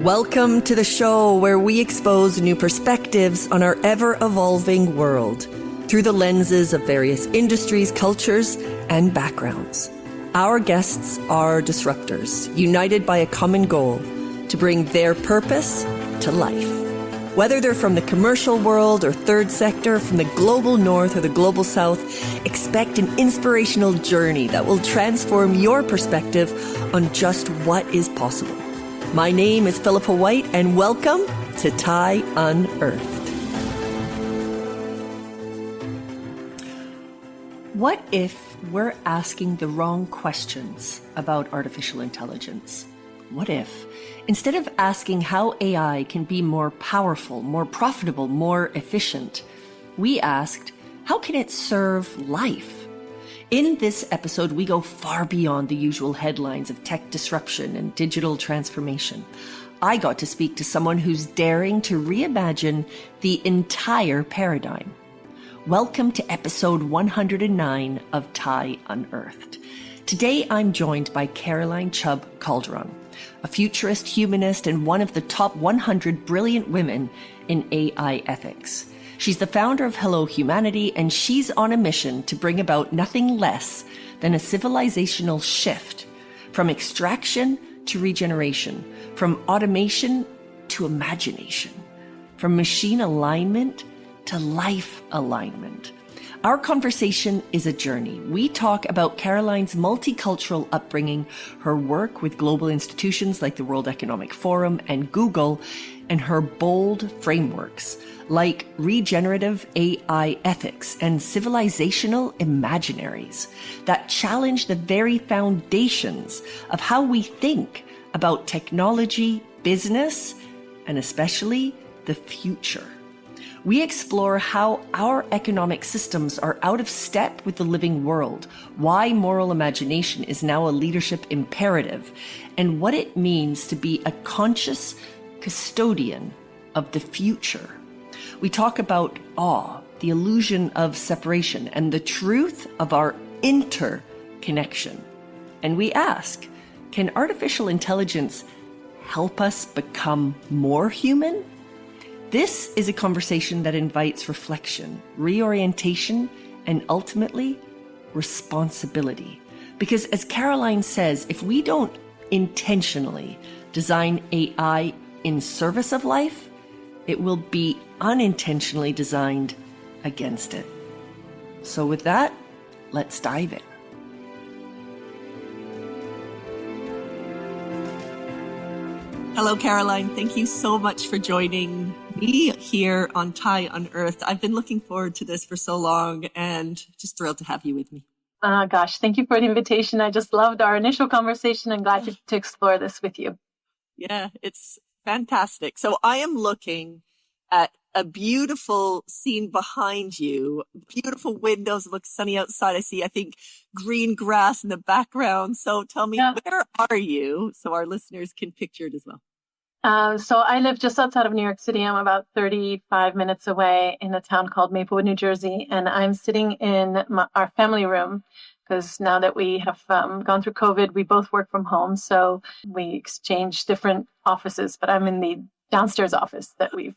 Welcome to the show where we expose new perspectives on our ever-evolving world through the lenses of various industries, cultures, and backgrounds. Our guests are disruptors, united by a common goal to bring their purpose to life. Whether they're from the commercial world or third sector, from the global north or the global south, expect an inspirational journey that will transform your perspective on just what is possible. My name is Philippa White, and welcome to TIE Unearthed. What if we're asking the wrong questions about artificial intelligence? What if, instead of asking how AI can be more powerful, more profitable, more efficient, we asked, how can it serve life? In this episode, we go far beyond the usual headlines of tech disruption and digital transformation. I got to speak to someone who's daring to reimagine the entire paradigm. Welcome to episode 109 of TIE Unearthed. Today, I'm joined by Caroline Chubb Calderon, a futurist, humanist, and one of the top 100 brilliant women in AI ethics. She's the founder of Hello Humanity, and she's on a mission to bring about nothing less than a civilisational shift from extraction to regeneration, from automation to imagination, from machine alignment to life alignment. Our conversation is a journey. We talk about Caroline's multicultural upbringing, her work with global institutions like the World Economic Forum and Google, and her bold frameworks like regenerative AI ethics and civilisational imaginaries that challenge the very foundations of how we think about technology, business, and especially the future. We explore how our economic systems are out of step with the living world, why moral imagination is now a leadership imperative, and what it means to be a conscious custodian of the future. We talk about awe, the illusion of separation, and the truth of our interconnection. And we ask, can artificial intelligence help us become more human? This is a conversation that invites reflection, reorientation, and ultimately responsibility. Because as Caroline says, if we don't intentionally design AI in service of life, it will be unintentionally designed against it. So with that, let's dive in. Hello, Caroline. Thank you so much for joining me here on TIE Unearthed. I've been looking forward to this for so long and just thrilled to have you with me. Gosh, thank you for the invitation. I just loved our initial conversation and glad to explore this with you. Yeah, it's fantastic. So I am looking at a beautiful scene behind you, beautiful windows, it looks sunny outside. I think, green grass in the background. So tell me, Where are you so our listeners can picture it as well? So I live just outside of New York City. I'm about 35 minutes away in a town called Maplewood, New Jersey. And I'm sitting in our family room because now that we have gone through COVID, we both work from home. So we exchange different offices, but I'm in the downstairs office that we've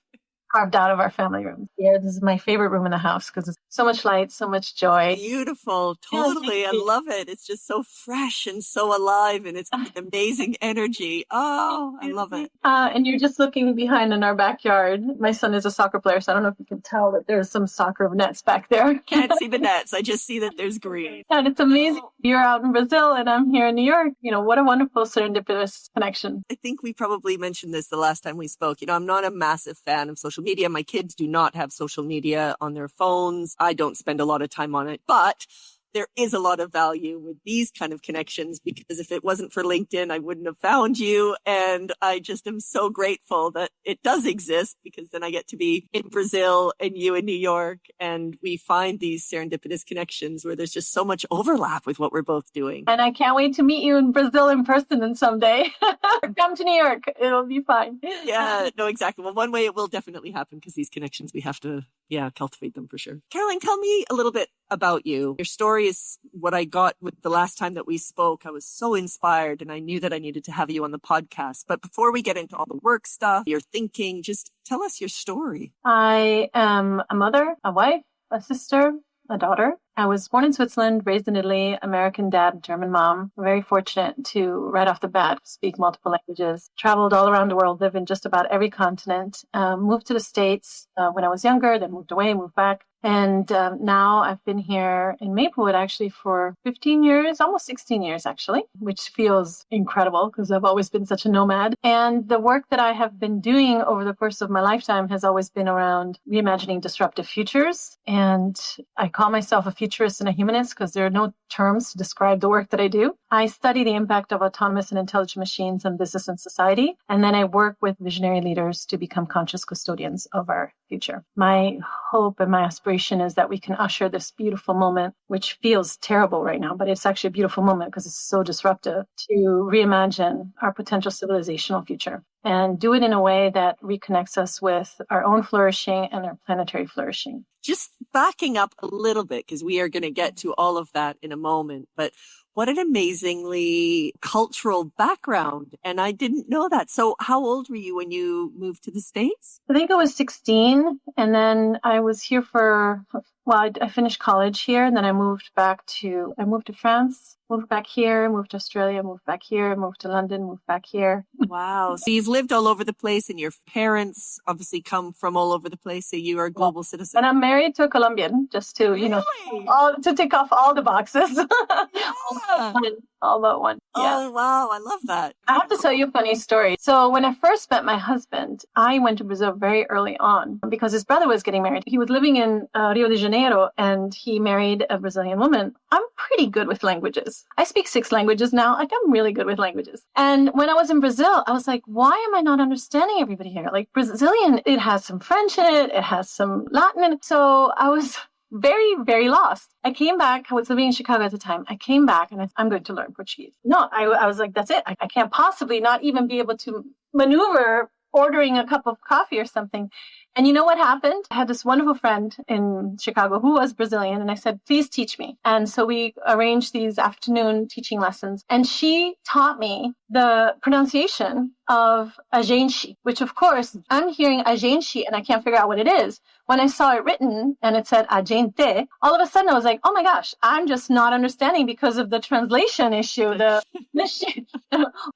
carved out of our family room. Yeah, this is my favorite room in the house because it's so much light, so much joy. Beautiful. Totally. I love it. It's just so fresh and so alive, and it's got amazing energy. Oh, I love it. And you're just looking behind in our backyard. My son is a soccer player, so I don't know if you can tell that there's some soccer nets back there. Can't see the nets. I just see that there's green. And it's amazing. You're out in Brazil and I'm here in New York. You know, what a wonderful serendipitous connection. I think we probably mentioned this the last time we spoke. I'm not a massive fan of social media. My kids do not have social media on their phones. I don't spend a lot of time on it, but there is a lot of value with these kind of connections, because if it wasn't for LinkedIn, I wouldn't have found you. And I just am so grateful that it does exist, because then I get to be in Brazil and you in New York, and we find these serendipitous connections where there's just so much overlap with what we're both doing. And I can't wait to meet you in Brazil in person and someday. Come to New York. It'll be fine. Yeah, no, exactly. Well, one way it will definitely happen, because these connections we have to Yeah, cultivate them for sure. Caroline, tell me a little bit about you. Your story is what I got with the last time that we spoke. I was so inspired and I knew that I needed to have you on the podcast. But before we get into all the work stuff, your thinking, just tell us your story. I am a mother, a wife, a sister, a daughter. I was born in Switzerland, raised in Italy, American dad, German mom. Very fortunate to, right off the bat, speak multiple languages. Traveled all around the world, lived in just about every continent. Moved to the States when I was younger, then moved away, moved back. And now I've been here in Maplewood actually for 15 years, almost 16 years actually, which feels incredible because I've always been such a nomad. And the work that I have been doing over the course of my lifetime has always been around reimagining disruptive futures. And I call myself a futurist and a humanist because there are no terms to describe the work that I do. I study the impact of autonomous and intelligent machines on business and society. And then I work with visionary leaders to become conscious custodians of our future. My hope and my aspiration is that we can usher this beautiful moment, which feels terrible right now, but it's actually a beautiful moment because it's so disruptive, to reimagine our potential civilisational future and do it in a way that reconnects us with our own flourishing and our planetary flourishing. Just backing up a little bit, because we are going to get to all of that in a moment, but what an amazingly cultural background. And I didn't know that. So how old were you when you moved to the States? I think I was 16. And then I was here I finished college here. And then I moved to France, moved back here, moved to Australia, moved back here, moved to London, moved back here. Wow. So you've lived all over the place and your parents obviously come from all over the place. So you are a global citizen. And I'm married to a Colombian, just to, to tick off all the boxes. Yeah. All but one. Yeah. Oh, wow. I love that. I have to tell you a funny story. So when I first met my husband, I went to Brazil very early on because his brother was getting married. He was living in Rio de Janeiro and he married a Brazilian woman. I'm pretty good with languages. I speak 6 languages now. Like, I'm really good with languages. And when I was in Brazil, I was like, why am I not understanding everybody here? Like, Brazilian, it has some French in it. It has some Latin in it. So I was very, very lost. I came back. I was living in Chicago at the time. I came back and I'm going to learn Portuguese. No, I was like, that's it. I can't possibly not even be able to maneuver ordering a cup of coffee or something. And you know what happened? I had this wonderful friend in Chicago who was Brazilian. And I said, please teach me. And so we arranged these afternoon teaching lessons. And she taught me the pronunciation of a gente, which of course I'm hearing a gente and I can't figure out what it is. When I saw it written and it said a gente, all of a sudden I was like, oh my gosh, I'm just not understanding because of the translation issue.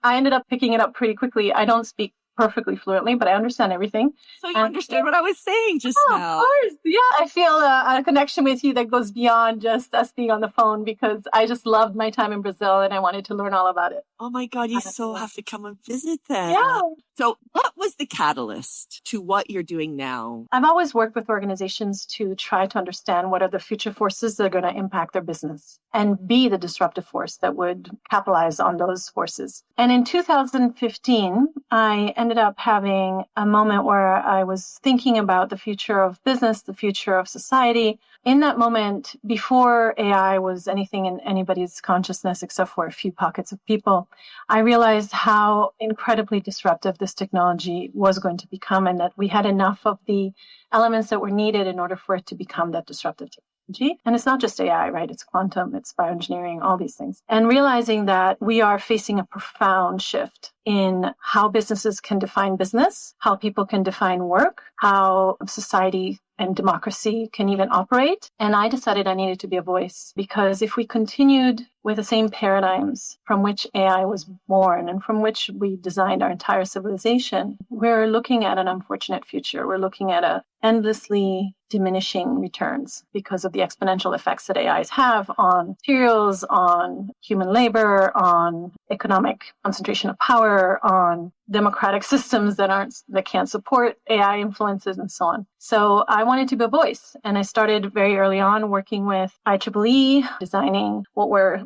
I ended up picking it up pretty quickly. I don't speak perfectly fluently, but I understand everything. So you understood what I was saying just now. Of course. Yeah, I feel a connection with you that goes beyond just us being on the phone because I just loved my time in Brazil and I wanted to learn all about it. Oh my God, you so have to come and visit then. Yeah. So what was the catalyst to what you're doing now? I've always worked with organizations to try to understand what are the future forces that are going to impact their business and be the disruptive force that would capitalize on those forces. And in 2015, I ended up having a moment where I was thinking about the future of business, the future of society. In that moment, before AI was anything in anybody's consciousness except for a few pockets of people, I realized how incredibly disruptive this technology was going to become and that we had enough of the elements that were needed in order for it to become that disruptive technology. And it's not just AI, right? It's quantum, it's bioengineering, all these things. And realizing that we are facing a profound shift in how businesses can define business, how people can define work, how society and democracy can even operate. And I decided I needed to be a voice because if we continued with the same paradigms from which AI was born and from which we designed our entire civilization, we're looking at an unfortunate future. We're looking at a endlessly diminishing returns because of the exponential effects that AIs have on materials, on human labor, on economic concentration of power, on democratic systems that can't support AI influences and so on. So I wanted to be a voice. And I started very early on working with IEEE, designing what were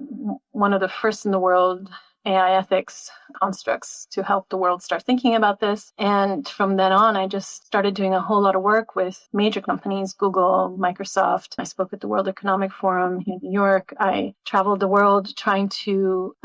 one of the first in the world AI ethics constructs to help the world start thinking about this. And from then on, I just started doing a whole lot of work with major companies, Google, Microsoft. I spoke at the World Economic Forum here in New York. I traveled the world trying to,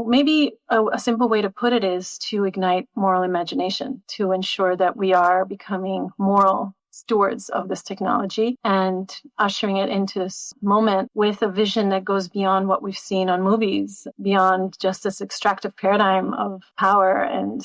maybe a simple way to put it is to ignite moral imagination, to ensure that we are becoming moral stewards of this technology and ushering it into this moment with a vision that goes beyond what we've seen on movies, beyond just this extractive paradigm of power and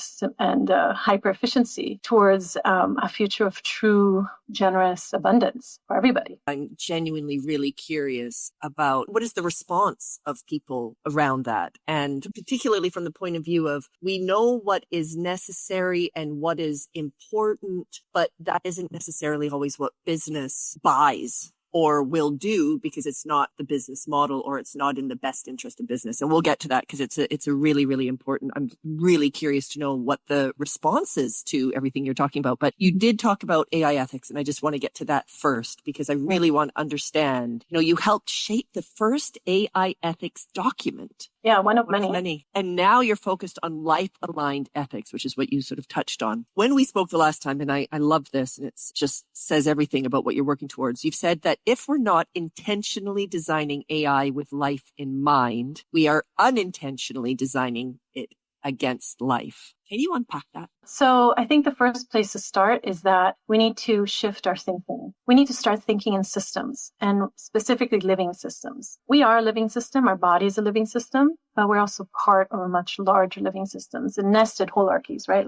hyper efficiency towards a future of true, generous abundance for everybody. I'm genuinely really curious about what is the response of people around that. And particularly from the point of view of, we know what is necessary and what is important, but that isn't necessarily always what business buys or will do, because it's not the business model or it's not in the best interest of business. And we'll get to that because it's a really, really important. I'm really curious to know what the response is to everything you're talking about. But you did talk about AI ethics, and I just want to get to that first because I really want to understand, you helped shape the first AI ethics document. Yeah, one of many. And now you're focused on life-aligned ethics, which is what you sort of touched on. When we spoke the last time, and I love this, and it just says everything about what you're working towards. You've said that if we're not intentionally designing AI with life in mind, we are unintentionally designing it against life. Can you unpack that? So I think the first place to start is that we need to shift our thinking. We need to start thinking in systems, and specifically living systems. We are a living system. Our body is a living system, but we're also part of a much larger living systems and nested hierarchies, right?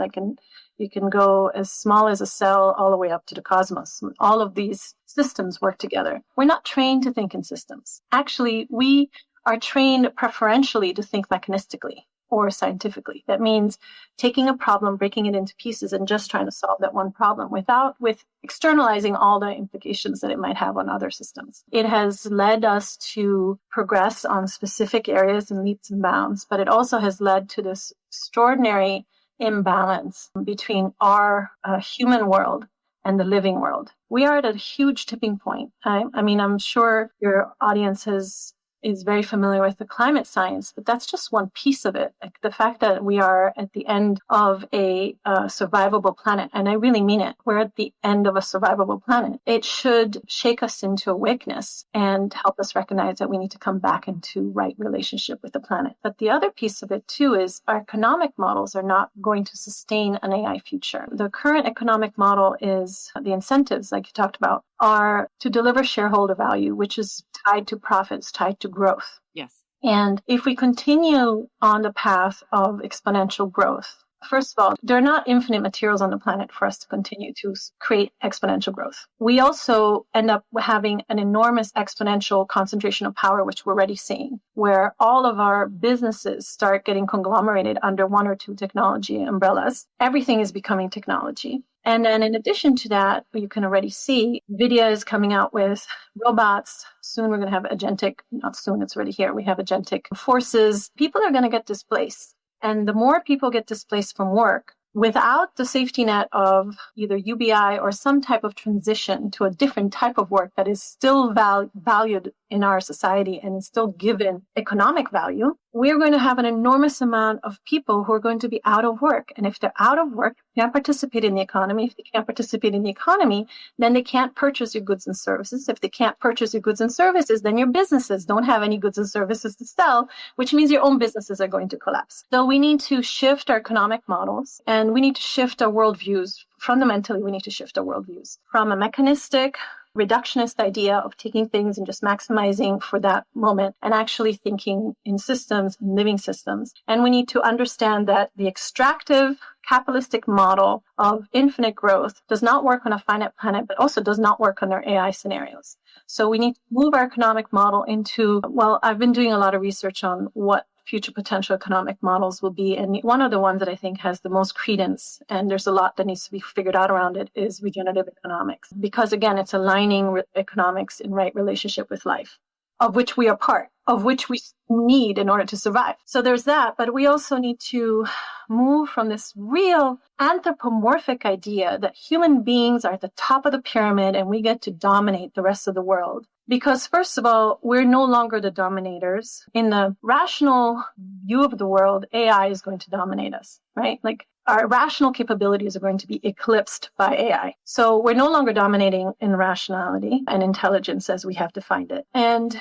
You can go as small as a cell all the way up to the cosmos. All of these systems work together. We're not trained to think in systems. Actually, we are trained preferentially to think mechanistically or scientifically. That means taking a problem, breaking it into pieces, and just trying to solve that one problem with externalizing all the implications that it might have on other systems. It has led us to progress on specific areas in leaps and bounds, but it also has led to this extraordinary imbalance between our human world and the living world. We are at a huge tipping point. I'm sure your audience is very familiar with the climate science, but that's just one piece of it. Like the fact that we are at the end of a survivable planet, and I really mean it. We're at the end of a survivable planet. It should shake us into awakeness and help us recognize that we need to come back into right relationship with the planet. But the other piece of it too is our economic models are not going to sustain an AI future. The current economic model is the incentives, like you talked about, are to deliver shareholder value, which is tied to profits, tied to growth. Yes. And if we continue on the path of exponential growth, first of all, there are not infinite materials on the planet for us to continue to create exponential growth. We also end up having an enormous exponential concentration of power, which we're already seeing, where all of our businesses start getting conglomerated under one or two technology umbrellas. Everything is becoming technology. And then in addition to that, you can already see NVIDIA is coming out with robots. Soon we're going to have agentic, not soon, it's already here. We have agentic forces. People are going to get displaced. And the more people get displaced from work, without the safety net of either UBI or some type of transition to a different type of work that is still valued in our society and is still given economic value, we're going to have an enormous amount of people who are going to be out of work. And if they're out of work, they can't participate in the economy. If they can't participate in the economy, then they can't purchase your goods and services. If they can't purchase your goods and services, then your businesses don't have any goods and services to sell, which means your own businesses are going to collapse. So we need to shift our economic models, and we need to shift our worldviews. Fundamentally, we need to shift our worldviews from a mechanistic, reductionist idea of taking things and just maximizing for that moment and actually thinking in systems, in living systems. And we need to understand that the extractive capitalistic model of infinite growth does not work on a finite planet, but also does not work on our AI scenarios. So we need to move our economic model into, I've been doing a lot of research on what future potential economic models will be. And one of the ones that I think has the most credence, and there's a lot that needs to be figured out around it, is regenerative economics. Because again, it's aligning economics in right relationship with life, of which we are part, of which we need in order to survive. So there's that, but we also need to move from this real anthropomorphic idea that human beings are at the top of the pyramid and we get to dominate the rest of the world. Because first of all, we're no longer the dominators. In the rational view of the world, AI is going to dominate us, right? Like our rational capabilities are going to be eclipsed by AI. So we're no longer dominating in rationality and intelligence as we have defined it. And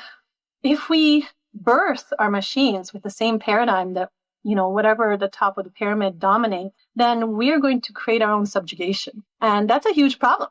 if we birth our machines with the same paradigm that, whatever the top of the pyramid dominate, then we're going to create our own subjugation. And that's a huge problem.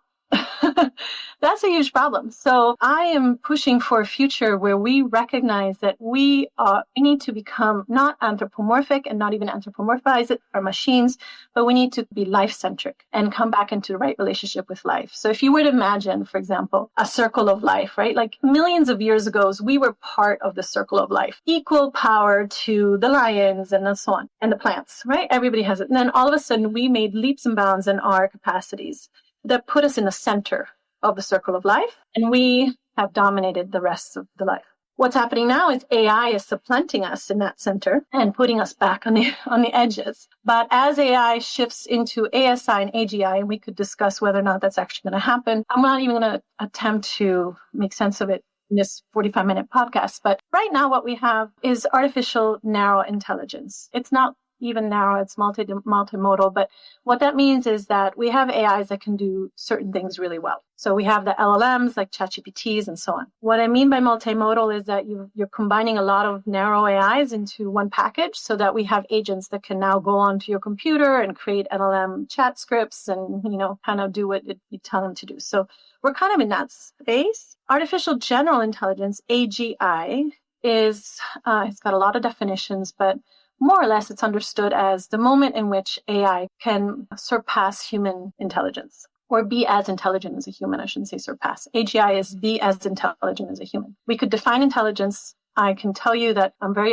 That's a huge problem. So I am pushing for a future where we recognize that we need to become not anthropomorphic and not even anthropomorphize it or machines, but we need to be life-centric and come back into the right relationship with life. So if you were to imagine, for example, a circle of life, right? Like millions of years ago, we were part of the circle of life, equal power to the lions and so on, and the plants, right? Everybody has it. And then all of a sudden we made leaps and bounds in our capacities that put us in the center of the circle of life, and we have dominated the rest of the life. What's happening now is AI is supplanting us in that center and putting us back on the edges. But as AI shifts into ASI and AGI, and we could discuss whether or not that's actually going to happen, I'm not even going to attempt to make sense of it in this 45-minute podcast. But right now what we have is artificial narrow intelligence. It's not even narrow, it's multimodal. But what that means is that we have AIs that can do certain things really well. So we have the LLMs like ChatGPTs and so on. What I mean by multimodal is that you're combining a lot of narrow AIs into one package so that we have agents that can now go onto your computer and create LLM chat scripts and, kind of do what you tell them to do. So we're kind of in that space. Artificial general intelligence, AGI, it's got a lot of definitions, but more or less, it's understood as the moment in which AI can surpass human intelligence, or be as intelligent as a human. I shouldn't say surpass. AGI is be as intelligent as a human. We could define intelligence. I can tell you that I'm very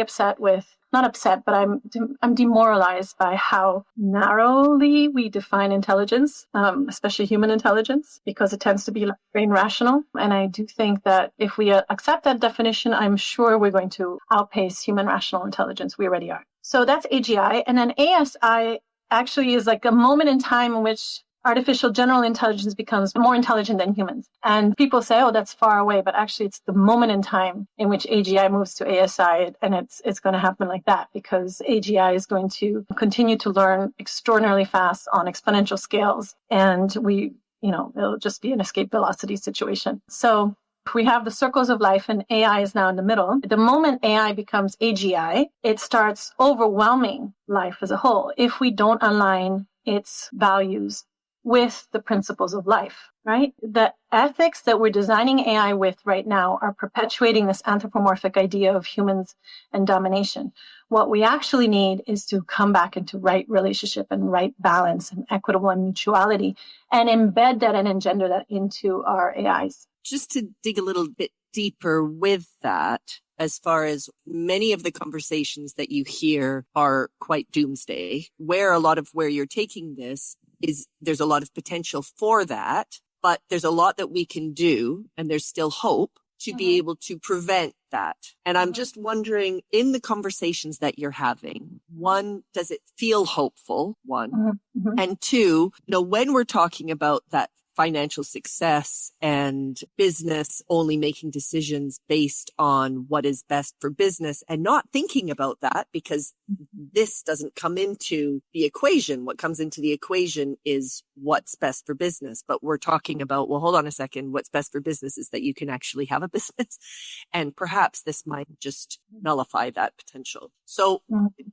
not upset, but I'm demoralized by how narrowly we define intelligence, especially human intelligence, because it tends to be brain rational. And I do think that if we accept that definition, I'm sure we're going to outpace human rational intelligence. We already are. So that's AGI. And then ASI actually is like a moment in time in which artificial general intelligence becomes more intelligent than humans. And people say, oh, that's far away. But actually, it's the moment in time in which AGI moves to ASI. And it's going to happen like that because AGI is going to continue to learn extraordinarily fast on exponential scales. And it'll just be an escape velocity situation. So we have the circles of life and AI is now in the middle. The moment AI becomes AGI, it starts overwhelming life as a whole if we don't align its values with the principles of life, right? The ethics that we're designing AI with right now are perpetuating this anthropomorphic idea of humans and domination. What we actually need is to come back into right relationship and right balance and equitable and mutuality and embed that and engender that into our AIs. Just to dig a little bit deeper with that, as far as many of the conversations that you hear are quite doomsday, where a lot of where you're taking this is there's a lot of potential for that, but there's a lot that we can do and there's still hope to be able to prevent that. And I'm just wondering, in the conversations that you're having, one, does it feel hopeful? One. And two, when we're talking about that financial success and business only making decisions based on what is best for business and not thinking about that because this doesn't come into the equation. What comes into the equation is what's best for business. But we're talking about, well, hold on a second. What's best for business is that you can actually have a business. And perhaps this might just nullify that potential. So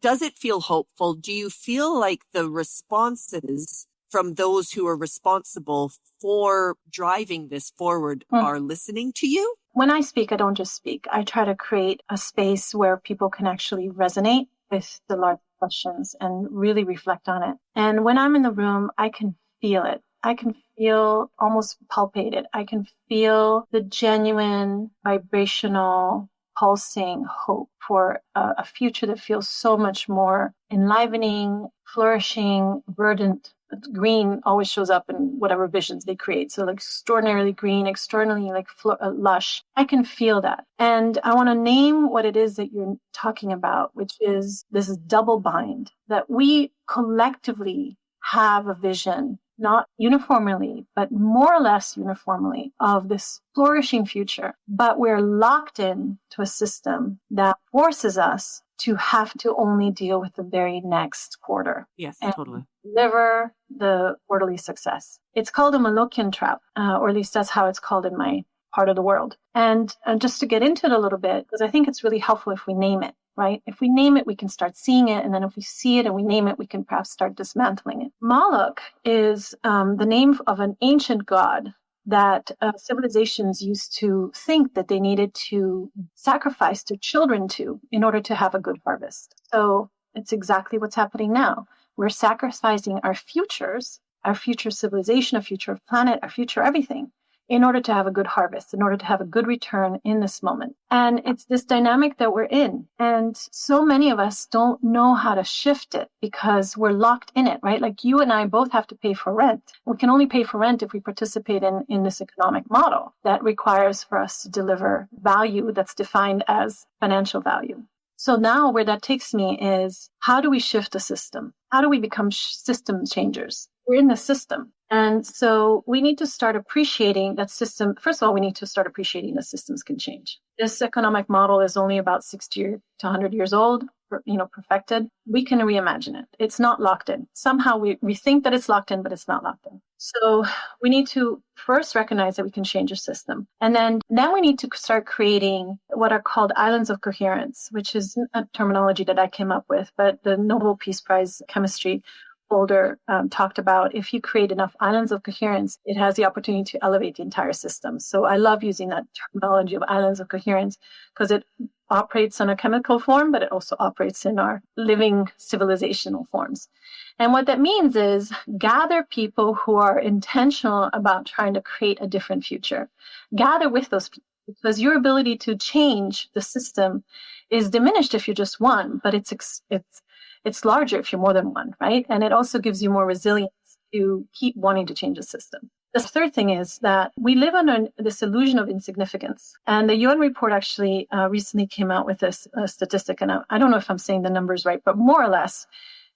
does it feel hopeful? Do you feel like the responses from those who are responsible for driving this forward are listening to you? When I speak, I don't just speak. I try to create a space where people can actually resonate with the large questions and really reflect on it. And when I'm in the room, I can feel it. I can feel almost palpate it. I can feel the genuine vibrational pulsing hope for a future that feels so much more enlivening, flourishing, verdant. Green always shows up in whatever visions they create. So like extraordinarily green, extraordinarily like lush. I can feel that. And I want to name what it is that you're talking about, which is this double bind, that we collectively have a vision, not uniformly, but more or less uniformly, of this flourishing future. But we're locked in to a system that forces us to have to only deal with the very next quarter. Yes, totally. Deliver the quarterly success. It's called a Molochian trap, or at least that's how it's called in my part of the world. And just to get into it a little bit, because I think it's really helpful if we name it, right? If we name it, we can start seeing it. And then if we see it and we name it, we can perhaps start dismantling it. Moloch is the name of an ancient god that civilizations used to think that they needed to sacrifice their children to in order to have a good harvest. So it's exactly what's happening now. We're sacrificing our futures, our future civilization, our future planet, our future everything, in order to have a good harvest, in order to have a good return in this moment. And it's this dynamic that we're in. And so many of us don't know how to shift it because we're locked in it, right? Like you and I both have to pay for rent. We can only pay for rent if we participate in this economic model that requires for us to deliver value that's defined as financial value. So now where that takes me is, how do we shift the system? How do we become system changers? We're in the system. And so we need to start appreciating that system. First of all, we need to start appreciating that systems can change. This economic model is only about 60 to 100 years old, perfected. We can reimagine it. It's not locked in. Somehow we think that it's locked in, but it's not locked in. So we need to first recognize that we can change a system. And then we need to start creating what are called islands of coherence, which is a terminology that I came up with, but the Nobel Peace Prize chemistry holder talked about, if you create enough islands of coherence, it has the opportunity to elevate the entire system. So I love using that terminology of islands of coherence because it operates on a chemical form, but it also operates in our living civilizational forms. And what that means is gather people who are intentional about trying to create a different future. Gather with those people because your ability to change the system is diminished if you're just one, but it's larger if you're more than one, right? And it also gives you more resilience to keep wanting to change the system. The third thing is that we live under this illusion of insignificance. And the UN report actually recently came out with this statistic, and I don't know if I'm saying the numbers right, but more or less,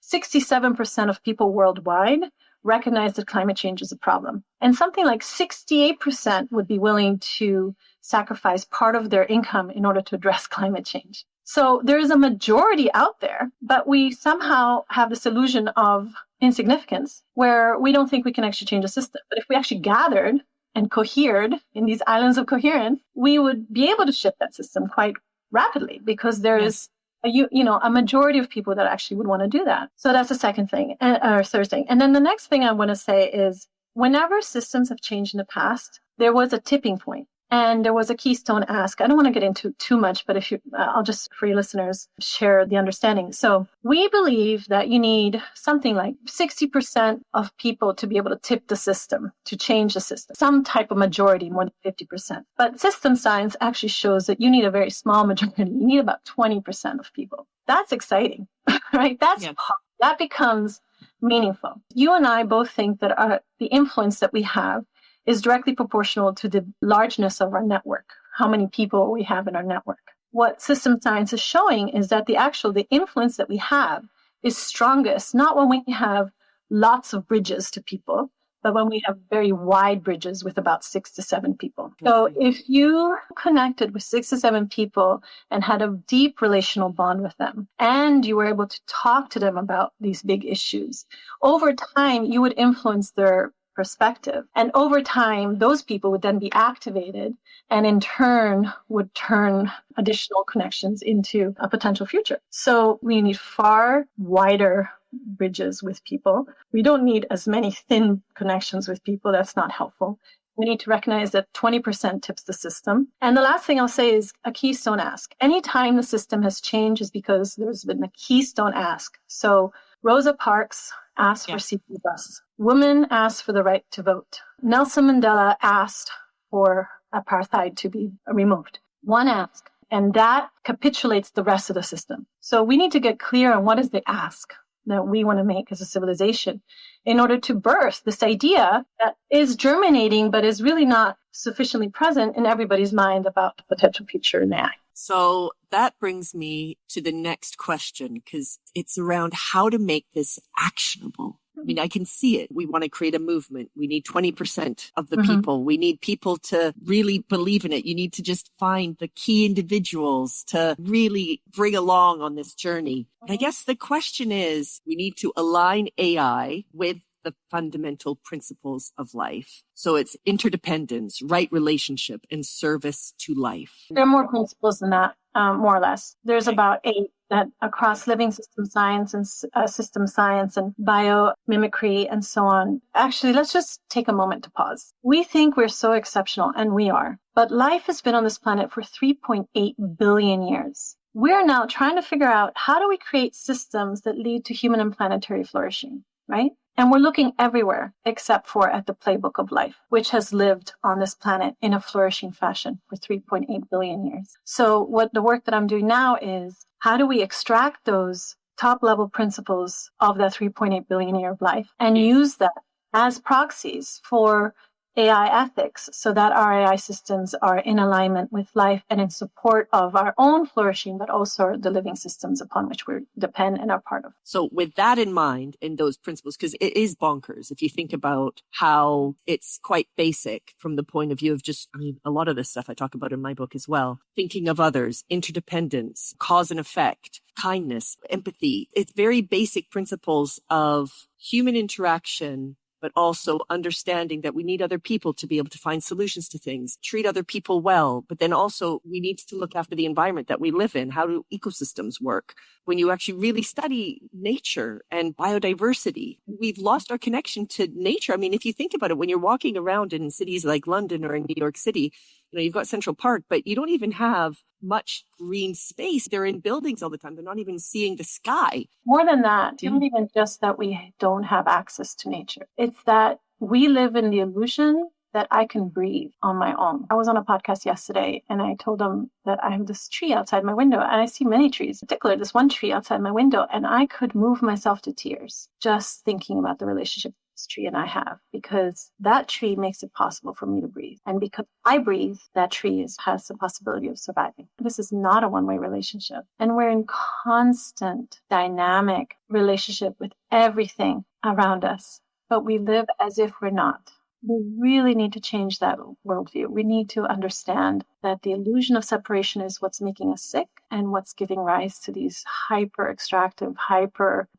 67% of people worldwide recognize that climate change is a problem. And something like 68% would be willing to sacrifice part of their income in order to address climate change. So there is a majority out there, but we somehow have this illusion of insignificance where we don't think we can actually change the system. But if we actually gathered and cohered in these islands of coherence, we would be able to shift that system quite rapidly because there is a majority of people that actually would want to do that. So that's the second thing, or third thing. And then the next thing I want to say is whenever systems have changed in the past, there was a tipping point. And there was a keystone ask. I don't want to get into too much, but I'll just, for your listeners, share the understanding. So we believe that you need something like 60% of people to be able to tip the system, to change the system, some type of majority, more than 50%. But system science actually shows that you need a very small majority. You need about 20% of people. That's exciting, right? That becomes meaningful. You and I both think that the influence that we have is directly proportional to the largeness of our network, how many people we have in our network. What system science is showing is that the influence that we have is strongest, not when we have lots of bridges to people, but when we have very wide bridges with about 6 to 7 people. So if you connected with 6 to 7 people and had a deep relational bond with them, and you were able to talk to them about these big issues, over time, you would influence their perspective. And over time, those people would then be activated and in turn would turn additional connections into a potential future. So we need far wider bridges with people. We don't need as many thin connections with people. That's not helpful. We need to recognize that 20% tips the system. And the last thing I'll say is a keystone ask. Anytime the system has changed is because there's been a keystone ask. So Rosa Parks asked for CP bus. Women asked for the right to vote. Nelson Mandela asked for apartheid to be removed. One ask, and that capitulates the rest of the system. So we need to get clear on what is the ask that we want to make as a civilization in order to birth this idea that is germinating but is really not sufficiently present in everybody's mind about the potential future in AI. So that brings me to the next question, because it's around how to make this actionable. I mean, I can see it. We want to create a movement. We need 20% of the people. We need people to really believe in it. You need to just find the key individuals to really bring along on this journey. And I guess the question is, we need to align AI with the fundamental principles of life. So it's interdependence, right relationship, and service to life. There are more principles than that. more or less. There's about 8 that across living system science and system science and biomimicry and so on. Actually, let's just take a moment to pause. We think we're so exceptional, and we are. But life has been on this planet for 3.8 billion years. We're now trying to figure out, how do we create systems that lead to human and planetary flourishing, right? And we're looking everywhere except for at the playbook of life, which has lived on this planet in a flourishing fashion for 3.8 billion years. So what the work that I'm doing now is, how do we extract those top level principles of that 3.8 billion year of life and use that as proxies for AI ethics, so that our AI systems are in alignment with life and in support of our own flourishing, but also the living systems upon which we depend and are part of. So with that in mind and those principles, because it is bonkers if you think about how it's quite basic from the point of view of just, a lot of this stuff I talk about in my book as well. Thinking of others, interdependence, cause and effect, kindness, empathy. It's very basic principles of human interaction, but also understanding that we need other people to be able to find solutions to things, treat other people well, but then also we need to look after the environment that we live in. How do ecosystems work? When you actually really study nature and biodiversity, we've lost our connection to nature. If you think about it, when you're walking around in cities like London or in New York City, you've got Central Park, but you don't even have much green space. They're in buildings all the time. They're not even seeing the sky. More than that, it's not even just that we don't have access to nature. It's that we live in the illusion that I can breathe on my own. I was on a podcast yesterday and I told them that I have this tree outside my window, and I see many trees, in particular this one tree outside my window, and I could move myself to tears just thinking about the relationship this tree and I have, because that tree makes it possible for me to breathe. And because I breathe, that tree has the possibility of surviving. This is not a one-way relationship. And we're in constant dynamic relationship with everything around us, but we live as if we're not. We really need to change that worldview. We need to understand that the illusion of separation is what's making us sick and what's giving rise to these hyper-extractive,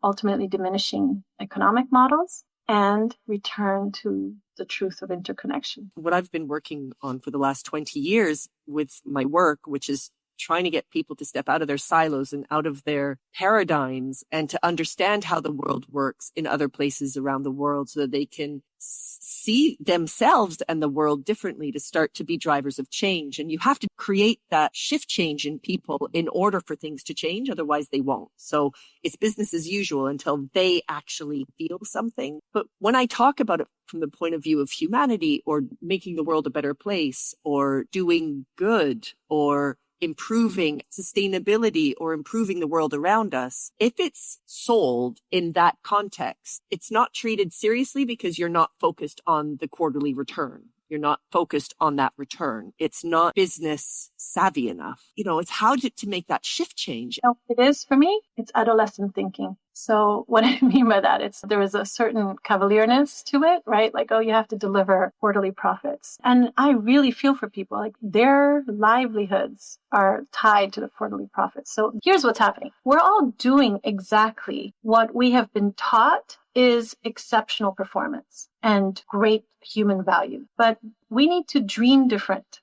ultimately diminishing economic models, and return to the truth of interconnection. What I've been working on for the last 20 years with my work, which is trying to get people to step out of their silos and out of their paradigms and to understand how the world works in other places around the world so that they can see themselves and the world differently, to start to be drivers of change. And you have to create that shift change in people in order for things to change. Otherwise they won't. So it's business as usual until they actually feel something. But when I talk about it from the point of view of humanity, or making the world a better place, or doing good, or improving sustainability, or improving the world around us, if it's sold in that context, it's not treated seriously because you're not focused on the quarterly return. You're not focused on that return. It's not business savvy enough. It's how to make that shift change. It is for me. It's adolescent thinking. So what I mean by that, there is a certain cavalierness to it, right? Like, oh, you have to deliver quarterly profits. And I really feel for people, like their livelihoods are tied to the quarterly profits. So here's what's happening. We're all doing exactly what we have been taught is exceptional performance and great human value. But we need to dream different.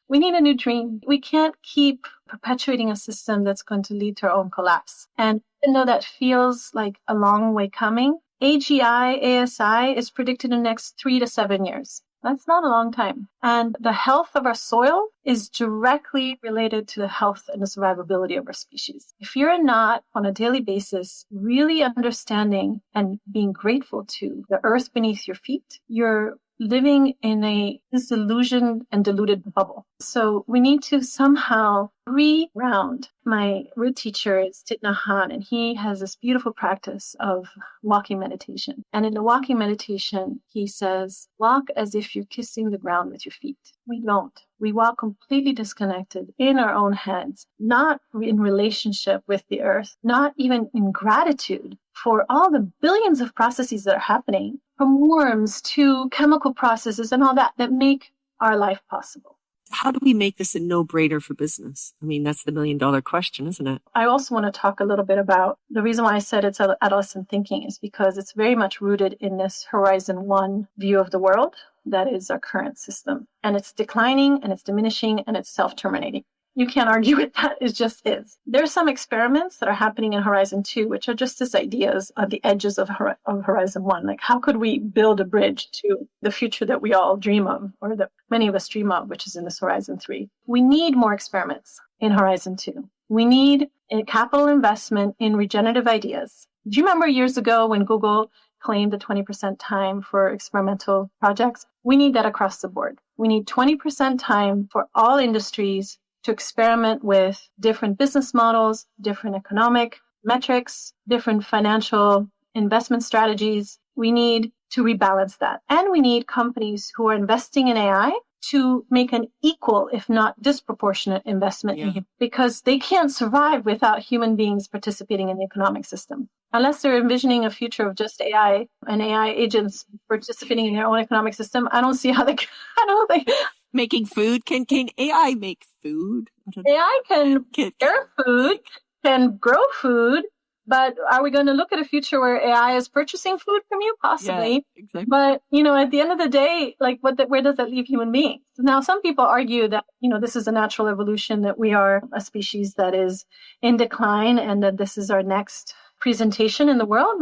We need a new dream. We can't keep perpetuating a system that's going to lead to our own collapse. And even though that feels like a long way coming, ASI is predicted in the next 3 to 7 years. That's not a long time. And the health of our soil is directly related to the health and the survivability of our species. If you're not on a daily basis really understanding and being grateful to the earth beneath your feet, you're living in a disillusioned and diluted bubble. So we need to somehow reround. My root teacher is Thich Nhat Hanh, and he has this beautiful practice of walking meditation. And in the walking meditation, he says, walk as if you're kissing the ground with your feet. We don't. We walk completely disconnected in our own heads, not in relationship with the earth, not even in gratitude for all the billions of processes that are happening, from worms to chemical processes and all that make our life possible. How do we make this a no-brainer for business? That's the million-dollar question, isn't it? I also want to talk a little bit about the reason why I said it's adolescent thinking is because it's very much rooted in this Horizon 1 view of the world that is our current system. And it's declining and it's diminishing and it's self-terminating. You can't argue with that. It just is. There's some experiments that are happening in Horizon 2, which are just as ideas on the edges of Horizon 1. Like, how could we build a bridge to the future that we all dream of, or that many of us dream of, which is in this Horizon 3? We need more experiments in Horizon 2. We need a capital investment in regenerative ideas. Do you remember years ago when Google claimed the 20% time for experimental projects? We need that across the board. We need 20% time for all industries to experiment with different business models, different economic metrics, different financial investment strategies. We need to rebalance that. And we need companies who are investing in AI to make an equal, if not disproportionate, investment in it, because they can't survive without human beings participating in the economic system. Unless they're envisioning a future of just AI and AI agents participating in their own economic system, I don't see how they can. Making food. Can AI make food? AI can prepare food, can grow food, but are we going to look at a future where AI is purchasing food from you? Possibly. Yeah, exactly. But, at the end of the day, where does that leave human beings? Now, some people argue that, this is a natural evolution, that we are a species that is in decline and that this is our next presentation in the world.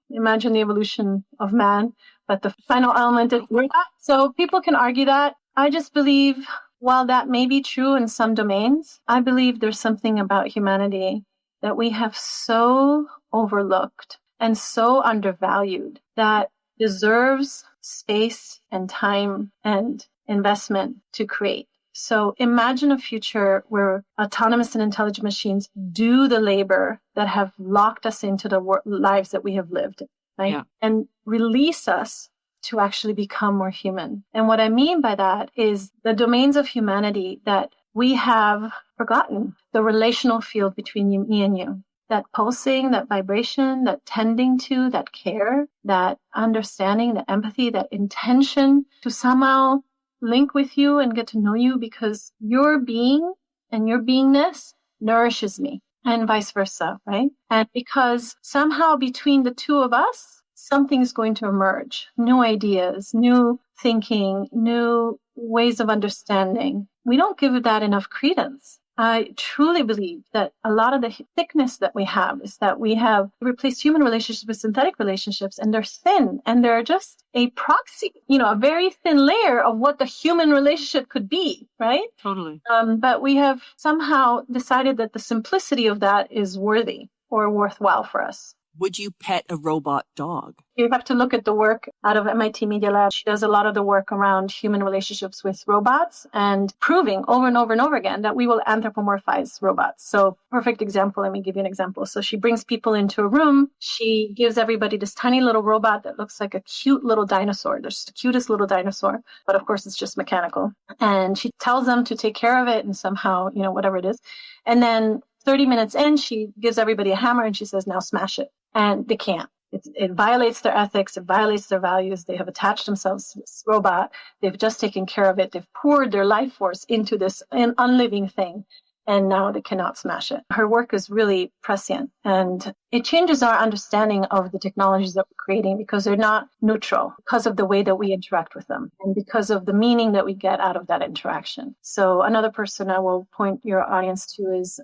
Imagine the evolution of man, but the final element is robot. So people can argue that. I just believe, while that may be true in some domains, I believe there's something about humanity that we have so overlooked and so undervalued that deserves space and time and investment to create. So imagine a future where autonomous and intelligent machines do the labor that have locked us into the lives that we have lived, right? Yeah. And release us to actually become more human. And what I mean by that is the domains of humanity that we have forgotten, the relational field between me and you, that pulsing, that vibration, that tending to, that care, that understanding, that empathy, that intention to somehow link with you and get to know you, because your being and your beingness nourishes me, and vice versa, right? And because somehow between the two of us, something's going to emerge, new ideas, new thinking, new ways of understanding. We don't give that enough credence. I truly believe that a lot of the thickness that we have is that we have replaced human relationships with synthetic relationships, and they're thin, and they're just a proxy, a very thin layer of what the human relationship could be, right? Totally. But we have somehow decided that the simplicity of that is worthy or worthwhile for us. Would you pet a robot dog? You have to look at the work out of MIT Media Lab. She does a lot of the work around human relationships with robots and proving over and over and over again that we will anthropomorphize robots. So perfect example. Let me give you an example. So she brings people into a room. She gives everybody this tiny little robot that looks like a cute little dinosaur. There's the cutest little dinosaur, but of course it's just mechanical. And she tells them to take care of it and somehow, whatever it is. And then 30 minutes in, she gives everybody a hammer and she says, now smash it. And they can't. It violates their ethics. It violates their values. They have attached themselves to this robot. They've just taken care of it. They've poured their life force into this unliving thing. And now they cannot smash it. Her work is really prescient. And it changes our understanding of the technologies that we're creating, because they're not neutral, because of the way that we interact with them and because of the meaning that we get out of that interaction. So another person I will point your audience to is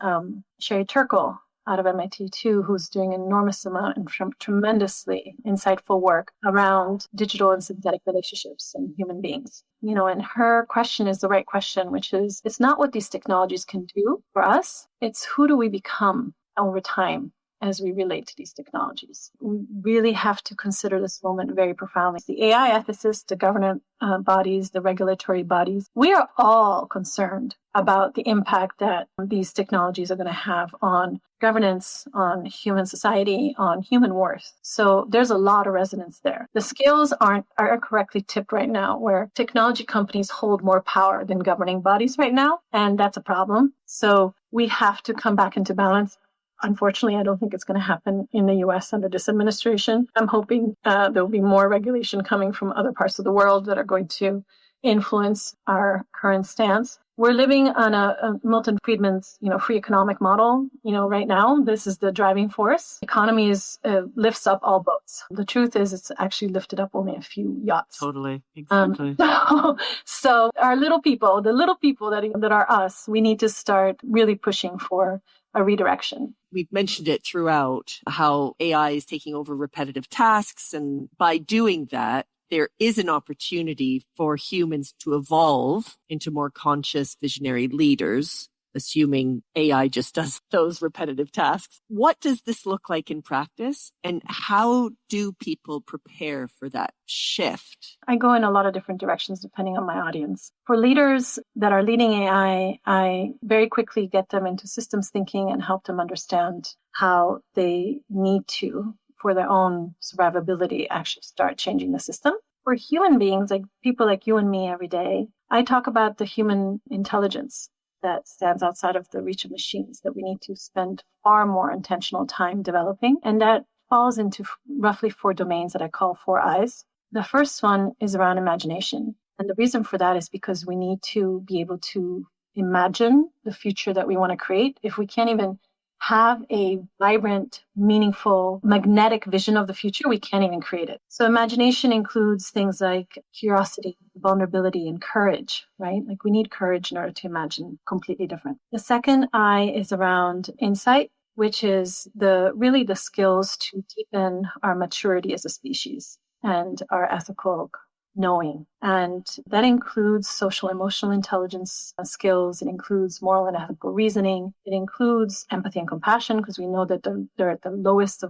Sherry Turkle out of MIT too, who's doing an enormous amount and tremendously insightful work around digital and synthetic relationships and human beings. And her question is the right question, which is, it's not what these technologies can do for us. It's who do we become over time as we relate to these technologies. We really have to consider this moment very profoundly. The AI ethicists, the government bodies, the regulatory bodies, we are all concerned about the impact that these technologies are going to have on governance, on human society, on human worth. So there's a lot of resonance there. The scales are correctly tipped right now, where technology companies hold more power than governing bodies right now, and that's a problem. So we have to come back into balance. Unfortunately, I don't think it's going to happen in the U.S. under this administration. I'm hoping there'll be more regulation coming from other parts of the world that are going to influence our current stance. we're living on a Milton Friedman's, free economic model. Right now, this is the driving force. Economy lifts up all boats. The truth is, it's actually lifted up only a few yachts. Totally. Exactly. So our little people, the little people that are us, we need to start really pushing for a redirection. We've mentioned it throughout how AI is taking over repetitive tasks. And by doing that, there is an opportunity for humans to evolve into more conscious, visionary leaders, assuming AI just does those repetitive tasks. What does this look like in practice? And how do people prepare for that shift? I go in a lot of different directions depending on my audience. For leaders that are leading AI, I very quickly get them into systems thinking and help them understand how they need to, for their own survivability, actually start changing the system. For human beings, like people like you and me every day, I talk about the human intelligence that stands outside of the reach of machines that we need to spend far more intentional time developing. And that falls into roughly 4 domains that I call 4 I's. The first one is around imagination. And the reason for that is because we need to be able to imagine the future that we want to create. If we can't even have a vibrant, meaningful, magnetic vision of the future, we can't even create it. So imagination includes things like curiosity, vulnerability, and courage, right? Like we need courage in order to imagine completely different. The second I is around insight, which is really the skills to deepen our maturity as a species and our ethical knowing. And that includes social emotional intelligence skills. It includes moral and ethical reasoning. It includes empathy and compassion, because we know that they're at the lowest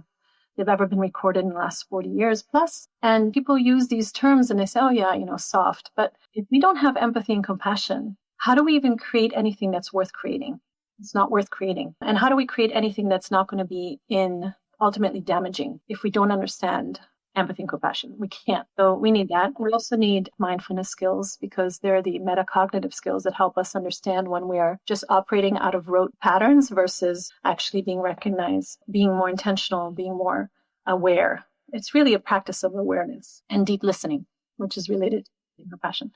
they've ever been recorded in the last 40 years plus. And people use these terms and they say, oh yeah, soft. But if we don't have empathy and compassion, how do we even create anything that's worth creating? It's not worth creating. And how do we create anything that's not going to be ultimately damaging if we don't understand empathy and compassion? We can't. So we need that. We also need mindfulness skills, because they're the metacognitive skills that help us understand when we are just operating out of rote patterns versus actually being recognized, being more intentional, being more aware. It's really a practice of awareness and deep listening, which is related to compassion.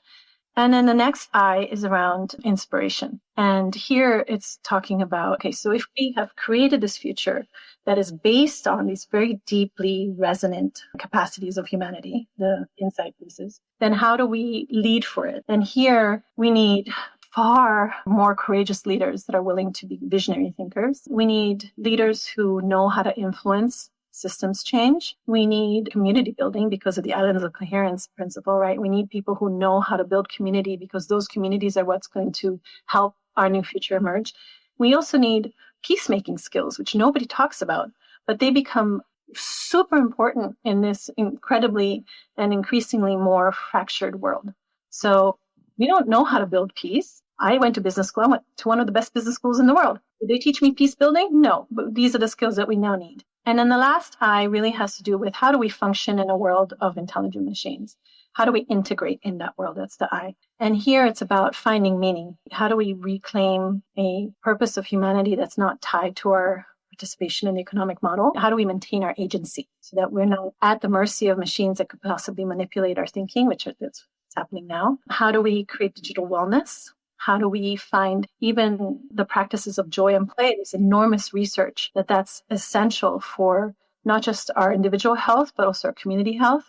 And then the next I is around inspiration. And here it's talking about, okay, so if we have created this future that is based on these very deeply resonant capacities of humanity, the insight pieces, then how do we lead for it? And here we need far more courageous leaders that are willing to be visionary thinkers. We need leaders who know how to influence systems change. We need community building because of the islands of coherence principle, right? We need people who know how to build community, because those communities are what's going to help our new future emerge. We also need peacemaking skills, which nobody talks about, but they become super important in this incredibly and increasingly more fractured world. So we don't know how to build peace. I went to business school. I went to one of the best business schools in the world. Did they teach me peace building? No, but these are the skills that we now need. And then the last I really has to do with how do we function in a world of intelligent machines? How do we integrate in that world? That's the I. And here it's about finding meaning. How do we reclaim a purpose of humanity that's not tied to our participation in the economic model? How do we maintain our agency so that we're not at the mercy of machines that could possibly manipulate our thinking, which is what's happening now? How do we create digital wellness? How do we find even the practices of joy and play? There's enormous research that's essential for not just our individual health, but also our community health.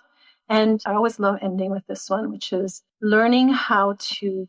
And I always love ending with this one, which is learning how to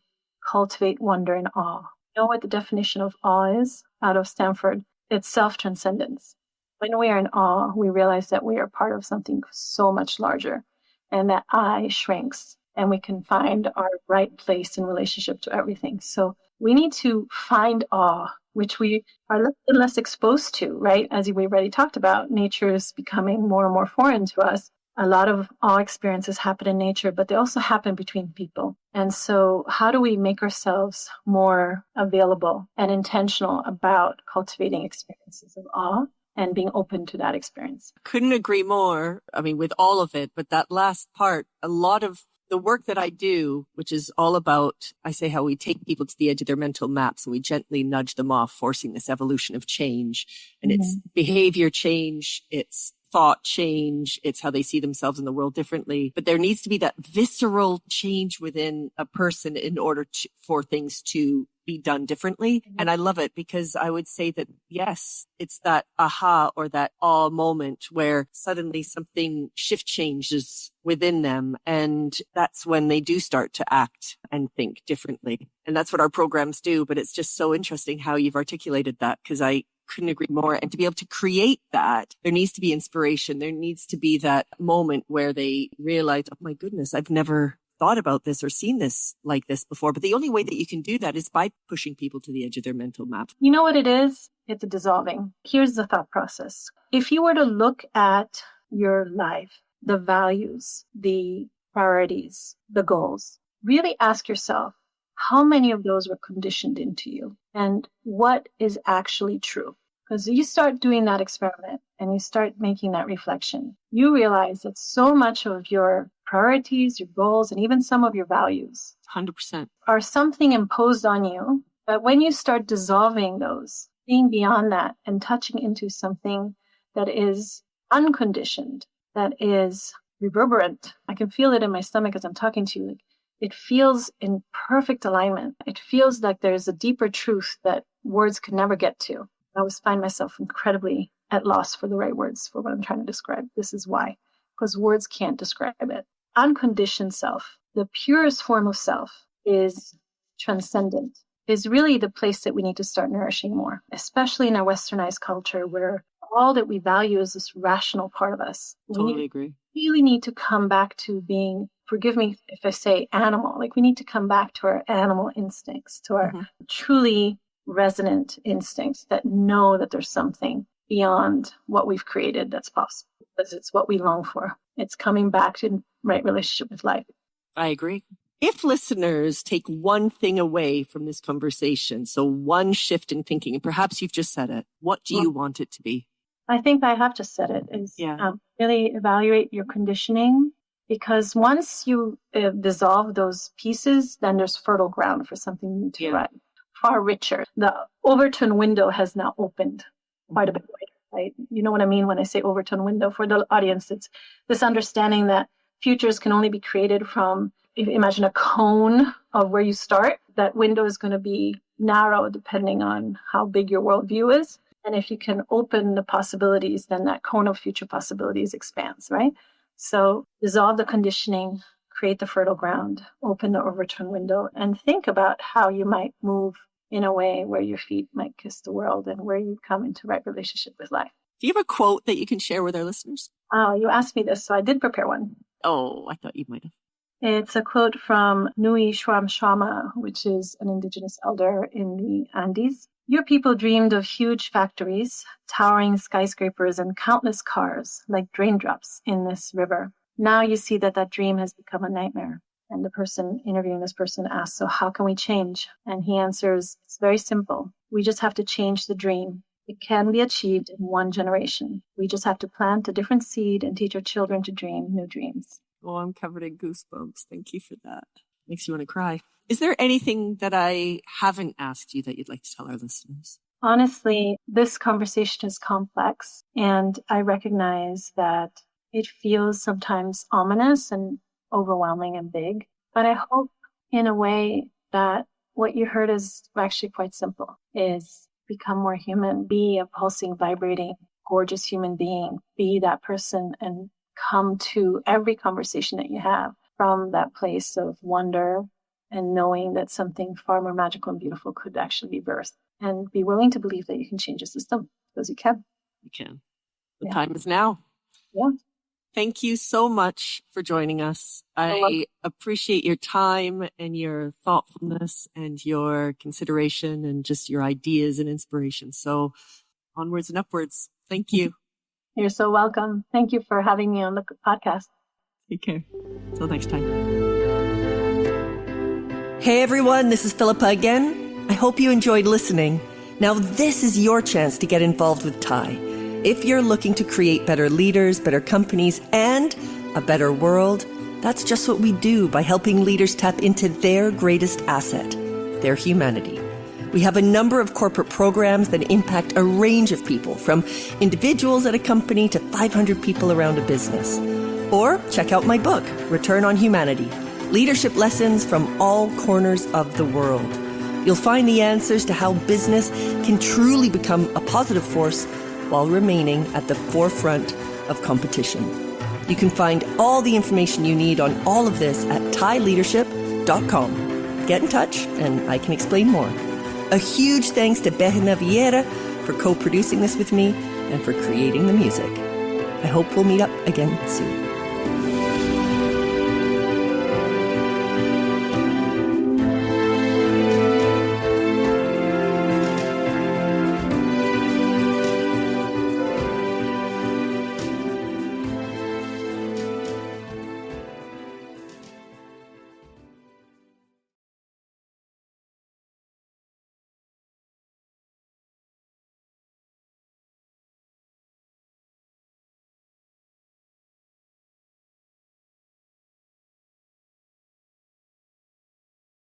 cultivate wonder and awe. You know what the definition of awe is out of Stanford? It's self-transcendence. When we are in awe, we realize that we are part of something so much larger, and that I shrinks. And we can find our right place in relationship to everything. So we need to find awe, which we are less and less exposed to, right? As we already talked about, nature is becoming more and more foreign to us. A lot of awe experiences happen in nature, but they also happen between people. And so how do we make ourselves more available and intentional about cultivating experiences of awe and being open to that experience? Couldn't agree more. I mean, with all of it, but that last part, a lot of the work that I do, which is all about, I say how we take people to the edge of their mental maps and we gently nudge them off, forcing this evolution of change. And it's behavior change, it's thought change. It's how they see themselves in the world differently. But there needs to be that visceral change within a person in order for things to be done differently. And I love it because I would say that, yes, it's that aha or that awe moment where suddenly something shift changes within them. And that's when they do start to act and think differently. And that's what our programs do. But it's just so interesting how you've articulated that, because I couldn't agree more. And to be able to create that, there needs to be inspiration. There needs to be that moment where they realize, oh my goodness, I've never thought about this or seen this like this before. But the only way that you can do that is by pushing people to the edge of their mental map. You know what it is? It's a dissolving. Here's the thought process. If you were to look at your life, the values, the priorities, the goals, really ask yourself, how many of those were conditioned into you? And what is actually true? Because you start doing that experiment and you start making that reflection, you realize that so much of your priorities, your goals, and even some of your values 100% are something imposed on you. But when you start dissolving those, being beyond that and touching into something that is unconditioned, that is reverberant, I can feel it in my stomach as I'm talking to you. It feels in perfect alignment. It feels like there's a deeper truth that words could never get to. I always find myself incredibly at loss for the right words for what I'm trying to describe. This is why, because words can't describe it. Unconditioned self, the purest form of self, is transcendent, is really the place that we need to start nourishing more, especially in our westernized culture where all that we value is this rational part of us. Totally agree. We really need to come back to being, forgive me if I say animal, like we need to come back to our animal instincts, to our truly resonant instincts that know that there's something beyond what we've created that's possible, because it's what we long for. It's coming back to right relationship with life. I agree. If listeners take one thing away from this conversation, so one shift in thinking, and perhaps you've just said it, what do you want it to be? I think I have just said it, is really evaluate your conditioning, because once you dissolve those pieces, then there's fertile ground for something new to write. Far richer. The Overton window has now opened quite a bit wider, right? You know what I mean when I say Overton window? For the audience, it's this understanding that futures can only be created from, if you imagine a cone of where you start, that window is going to be narrow depending on how big your worldview is. And if you can open the possibilities, then that cone of future possibilities expands, right? So dissolve the conditioning, create the fertile ground, open the Overton window, and think about how you might move in a way where your feet might kiss the world and where you come into right relationship with life. Do you have a quote that you can share with our listeners? Oh, you asked me this, so I did prepare one. Oh, I thought you might have. It's a quote from Nui Shama, which is an indigenous elder in the Andes. Your people dreamed of huge factories, towering skyscrapers, and countless cars like raindrops in this river. Now you see that dream has become a nightmare. And the person interviewing this person asks, so how can we change? And he answers, it's very simple. We just have to change the dream. It can be achieved in one generation. We just have to plant a different seed and teach our children to dream new dreams. Oh, I'm covered in goosebumps. Thank you for that. Makes you want to cry. Is there anything that I haven't asked you that you'd like to tell our listeners? Honestly, this conversation is complex, and I recognize that it feels sometimes ominous and overwhelming and big. But I hope in a way that what you heard is actually quite simple, is become more human, be a pulsing, vibrating, gorgeous human being, be that person, and come to every conversation that you have from that place of wonder and knowing that something far more magical and beautiful could actually be birthed. And be willing to believe that you can change the system, because you can. You can. The time is now. Yeah. Thank you so much for joining us. I appreciate your time and your thoughtfulness and your consideration and just your ideas and inspiration. So onwards and upwards. Thank you. You're so welcome. Thank you for having me on the podcast. Take care. Till next time. Hey everyone, this is Philippa again. I hope you enjoyed listening. Now this is your chance to get involved with TIE. If you're looking to create better leaders, better companies, and a better world, that's just what we do by helping leaders tap into their greatest asset, their humanity. We have a number of corporate programs that impact a range of people, from individuals at a company to 500 people around a business. Or check out my book, Return on Humanity, Leadership Lessons from All Corners of the World. You'll find the answers to how business can truly become a positive force while remaining at the forefront of competition. You can find all the information you need on all of this at thaileadership.com. Get in touch and I can explain more. A huge thanks to Behena Vieira for co-producing this with me and for creating the music. I hope we'll meet up again soon.